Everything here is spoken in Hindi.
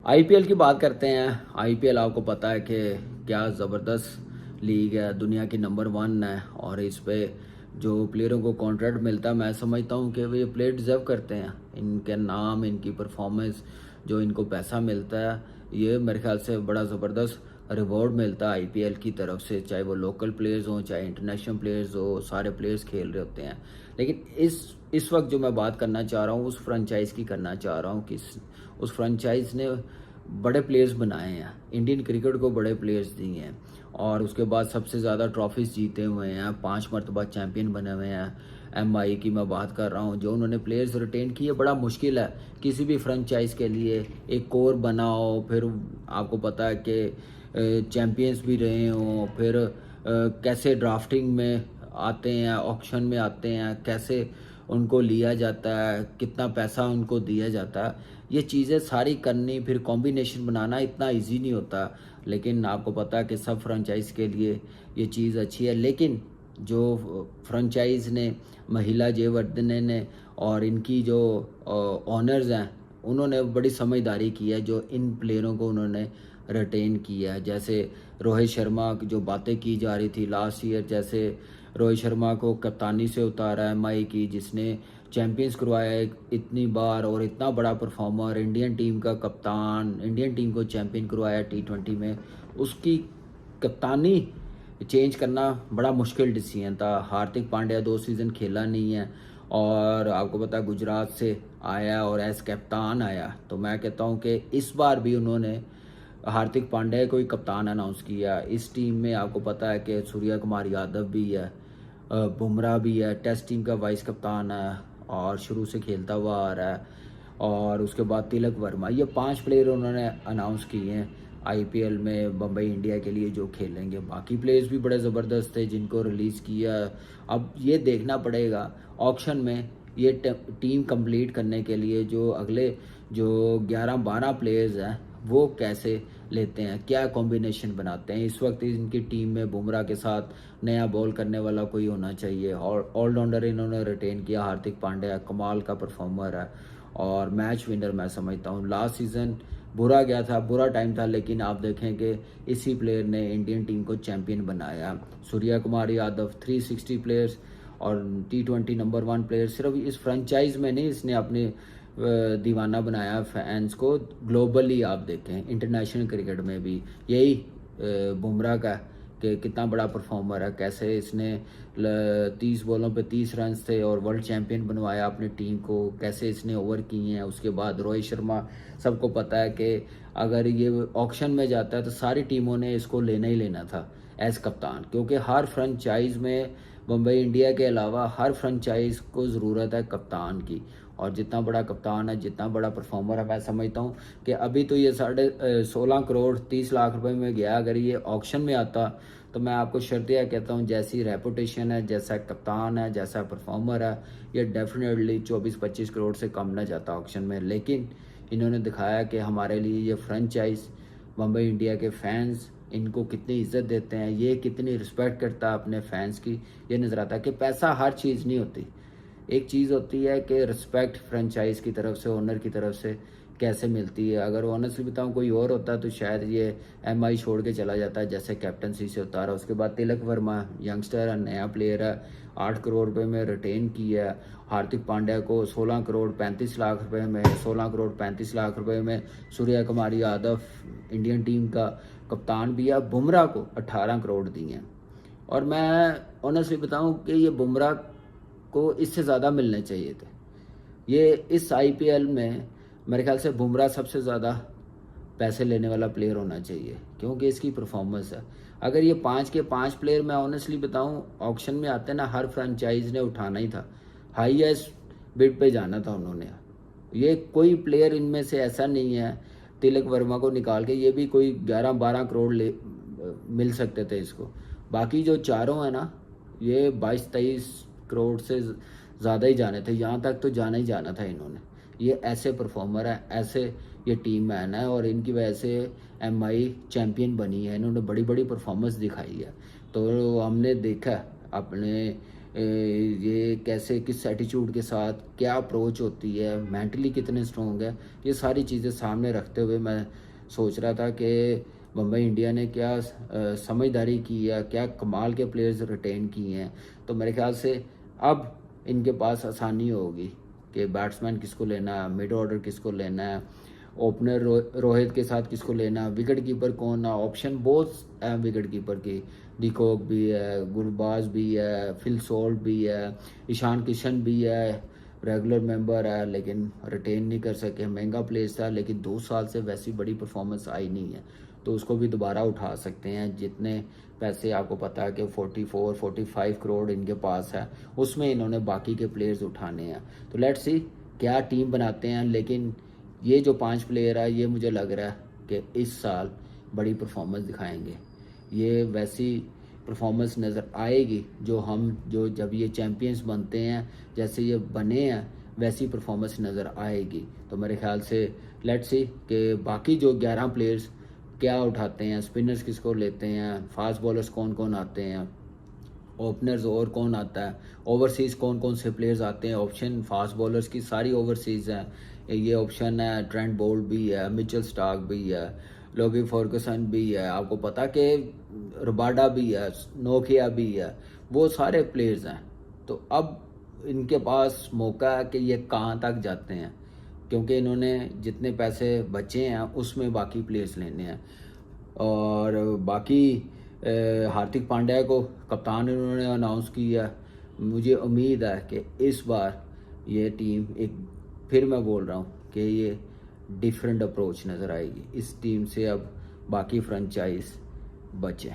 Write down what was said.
आईपीएल की बात करते हैं। आईपीएल आपको पता है कि क्या ज़बरदस्त लीग है, दुनिया की नंबर 1 है। और इस पे जो प्लेयरों को कॉन्ट्रैक्ट मिलता है, मैं समझता हूँ कि ये प्लेयर डिज़र्व करते हैं। इनके नाम, इनकी परफॉर्मेंस, जो इनको पैसा मिलता है, ये मेरे ख्याल से बड़ा ज़बरदस्त रिवॉर्ड मिलता है आईपीएल की तरफ से। चाहे वो लोकल प्लेयर्स हों, चाहे इंटरनेशनल प्लेयर्स हो, सारे प्लेयर्स खेल रहे होते हैं। लेकिन इस वक्त जो मैं बात करना चाह रहा हूँ, उस फ्रेंचाइज की करना चाह रहा हूँ कि उस फ्रेंचाइज ने बड़े प्लेयर्स बनाए हैं, इंडियन क्रिकेट को बड़े प्लेयर्स दिए हैं। और उसके बाद सबसे ज़्यादा ट्रॉफीज जीते हुए हैं, 5 मरतबा चैम्पियन बने हुए हैं। एमआई की मैं बात कर रहा हूँ, जो उन्होंने प्लेयर्स रिटेन किए। बड़ा मुश्किल है किसी भी फ्रेंचाइज के लिए, एक कोर बनाओ, फिर आपको पता है कि चैम्पियंस भी रहे हों, फिर कैसे ड्राफ्टिंग में आते हैं, ऑक्शन में आते हैं, कैसे उनको लिया जाता है, कितना पैसा उनको दिया जाता है। ये चीज़ें सारी करनी, फिर कॉम्बिनेशन बनाना इतना इजी नहीं होता। लेकिन आपको पता है कि सब फ्रेंचाइज के लिए ये चीज़ अच्छी है। लेकिन जो फ्रेंचाइज ने, महिला जयवर्धने ने और इनकी जो ऑनर्स हैं, उन्होंने बड़ी समझदारी की है जो इन प्लेयरों को उन्होंने रिटेन किया है। जैसे रोहित शर्मा की जो बातें की जा रही थी लास्ट ईयर, जैसे रोहित शर्मा को कप्तानी से उतारा है एमआई की, जिसने चैंपियंस करवाया है इतनी बार, और इतना बड़ा परफॉर्मर, इंडियन टीम का कप्तान, इंडियन टीम को चैंपियन करवाया T20 में। उसकी कप्तानी चेंज करना बड़ा मुश्किल डिसीजन था। हार्दिक पांड्या 2 सीज़न खेला नहीं है, और आपको पता है गुजरात से आया और एज कैप्टन आया। तो मैं कहता हूँ कि इस बार भी उन्होंने हार्दिक पांड्या को ही कप्तान अनाउंस किया। इस टीम में आपको पता है कि सूर्य कुमार यादव भी है, बुमराह भी है, टेस्ट टीम का वाइस कप्तान है और शुरू से खेलता हुआ आ रहा है। और उसके बाद तिलक वर्मा, ये 5 प्लेयर उन्होंने अनाउंस किए हैं आईपीएल में बम्बई इंडिया के लिए जो खेलेंगे। बाकी प्लेयर्स भी बड़े ज़बरदस्त थे जिनको रिलीज़ किया। अब ये देखना पड़ेगा ऑक्शन में ये टीम कंप्लीट करने के लिए जो अगले जो 11-12 प्लेयर्स हैं वो कैसे लेते हैं, क्या कॉम्बिनेशन बनाते हैं। इस वक्त इनकी टीम में बुमराह के साथ नया बॉल करने वाला कोई होना चाहिए। और ऑलराउंडर इन्होंने रिटेन किया, हार्दिक पांड्या कमाल का परफॉर्मर है और मैच विनर मैं समझता हूँ। लास्ट सीज़न बुरा गया था, बुरा टाइम था, लेकिन आप देखें कि इसी प्लेयर ने इंडियन टीम को चैंपियन बनाया। सूर्य कुमार यादव 360 प्लेयर्स और T20 नंबर 1 प्लेयर। सिर्फ इस फ्रेंचाइज में नहीं, इसने अपने दीवाना बनाया फैंस को। ग्लोबली आप देखें इंटरनेशनल क्रिकेट में भी यही बुमराह का कि कितना बड़ा परफॉर्मर है, कैसे इसने 30 बॉलों पे 30 रन थे और वर्ल्ड चैंपियन बनवाया अपनी टीम को, कैसे इसने ओवर किए हैं। उसके बाद रोहित शर्मा, सबको पता है कि अगर ये ऑक्शन में जाता है तो सारी टीमों ने इसको लेना ही लेना था एज कप्तान, क्योंकि हर फ्रेंचाइज में मुंबई इंडिया के अलावा हर फ्रेंचाइज को ज़रूरत है कप्तान की। और जितना बड़ा कप्तान है, जितना बड़ा परफॉर्मर है, मैं समझता हूँ कि अभी तो ये 16.5 करोड़ 30 लाख रुपए में गया। अगर ये ऑक्शन में आता तो मैं आपको शर्तिया कहता हूँ, जैसी रेपुटेशन है, जैसा कप्तान है, जैसा परफॉर्मर है, ये डेफिनेटली 24-25 करोड़ से कम ना जाता ऑक्शन में। लेकिन इन्होंने दिखाया कि हमारे लिए ये फ्रेंचाइज, मुंबई इंडिया के फैंस इनको कितनी इज्जत देते हैं, ये कितनी रिस्पेक्ट करता है अपने फैंस की। ये नज़र आता है कि पैसा हर चीज़ नहीं होती। एक चीज़ होती है कि रिस्पेक्ट फ्रेंचाइज की तरफ से, ओनर की तरफ से कैसे मिलती है। अगर ऑनेस्टली बताऊँ कोई और होता तो शायद ये एमआई छोड़ के चला जाता है, जैसे कैप्टनसी से उतारा। उसके बाद तिलक वर्मा यंगस्टर है, नया प्लेयर है, 8 करोड़ रुपए में रिटेन किया है। हार्दिक पांड्या को 16 करोड़ 35 लाख रुपए में, 16 करोड़ 35 लाख रुपए में। सूर्य कुमार यादव इंडियन टीम का कप्तान भी है। बुमराह को 18 करोड़ दिए हैं। और मैं ऑनेस्टली बताऊं कि ये बुमराह को इससे ज़्यादा मिलने चाहिए थे। ये इस आईपीएल में मेरे ख्याल से बुमराह सबसे ज़्यादा पैसे लेने वाला प्लेयर होना चाहिए, क्योंकि इसकी परफॉर्मेंस है। अगर ये 5 के 5 प्लेयर मैं ऑनेस्टली बताऊं ऑक्शन में आते ना, हर फ्रेंचाइज ने उठाना ही था, हाईएस्ट बिड पे जाना था उन्होंने। ये कोई प्लेयर इनमें से ऐसा नहीं है, तिलक वर्मा को निकाल के ये भी कोई 11-12 करोड़ मिल सकते थे इसको। बाकी जो चारों है ना, ये 22-23 करोड़ से ज़्यादा ही जाने थे, यहाँ तक तो जाना ही जाना था इन्होंने। ये ऐसे परफॉर्मर है, ऐसे ये टीम मैन है, और इनकी वजह से एमआई चैंपियन बनी है। इन्होंने बड़ी बड़ी परफॉर्मेंस दिखाई है। तो हमने देखा अपने ये कैसे किस एटीट्यूड के साथ क्या अप्रोच होती है, मेंटली कितने स्ट्रॉन्ग है, ये सारी चीज़ें सामने रखते हुए मैं सोच रहा था कि मुंबई इंडिया ने क्या समझदारी की है, क्या कमाल के प्लेयर्स रिटेन किए हैं। तो मेरे ख्याल से अब इनके पास आसानी होगी कि बैट्समैन किसको लेना है, मिड ऑर्डर किसको लेना है, ओपनर रोहित के साथ किसको लेना, विकेट कीपर कौन है, ऑप्शन बहुत है विकेट कीपर की। डिकॉक भी है, गुरबाज भी है, फिल सॉल्ट भी है, ईशान किशन भी है, रेगुलर मेंबर है लेकिन रिटेन नहीं कर सके। महंगा प्लेयर था लेकिन 2 साल से वैसी बड़ी परफॉर्मेंस आई नहीं है, तो उसको भी दोबारा उठा सकते हैं। जितने पैसे आपको पता है कि 44-45 करोड़ इनके पास है, उसमें इन्होंने बाकी के प्लेयर्स उठाने हैं। तो लेट्स सी क्या टीम बनाते हैं, लेकिन ये जो 5 प्लेयर है ये मुझे लग रहा है कि इस साल बड़ी परफॉर्मेंस दिखाएंगे। ये वैसी परफॉर्मेंस नज़र आएगी जो जब ये चैम्पियंस बनते हैं, जैसे ये बने हैं वैसी परफॉर्मेंस नज़र आएगी। तो मेरे ख्याल से लेट्स सी कि बाकी जो 11 प्लेयर्स क्या उठाते हैं, स्पिनर्स किसको लेते हैं, फास्ट बॉलर्स कौन कौन आते हैं, ओपनर्स और कौन आता है, ओवरसीज़ कौन कौन से प्लेयर्स आते हैं। ऑप्शन फास्ट बॉलर्स की सारी ओवरसीज़ हैं, ये ऑप्शन है। ट्रेंट बोल्ट भी है, मिचेल स्टार्क भी है, लोगी फर्गुसन भी है, आपको पता कि रबाडा भी है, नोकिया भी है, वो सारे प्लेयर्स हैं। तो अब इनके पास मौका है कि ये कहाँ तक जाते हैं, क्योंकि इन्होंने जितने पैसे बचे हैं उसमें बाकी प्लेयर्स लेने हैं। और बाकी हार्दिक पांड्या को कप्तान इन्होंने अनाउंस किया। मुझे उम्मीद है कि इस बार ये टीम एक, फिर मैं बोल रहा हूँ कि ये डिफरेंट अप्रोच नज़र आएगी। इस टीम से अब बाकी फ्रेंचाइज बचे।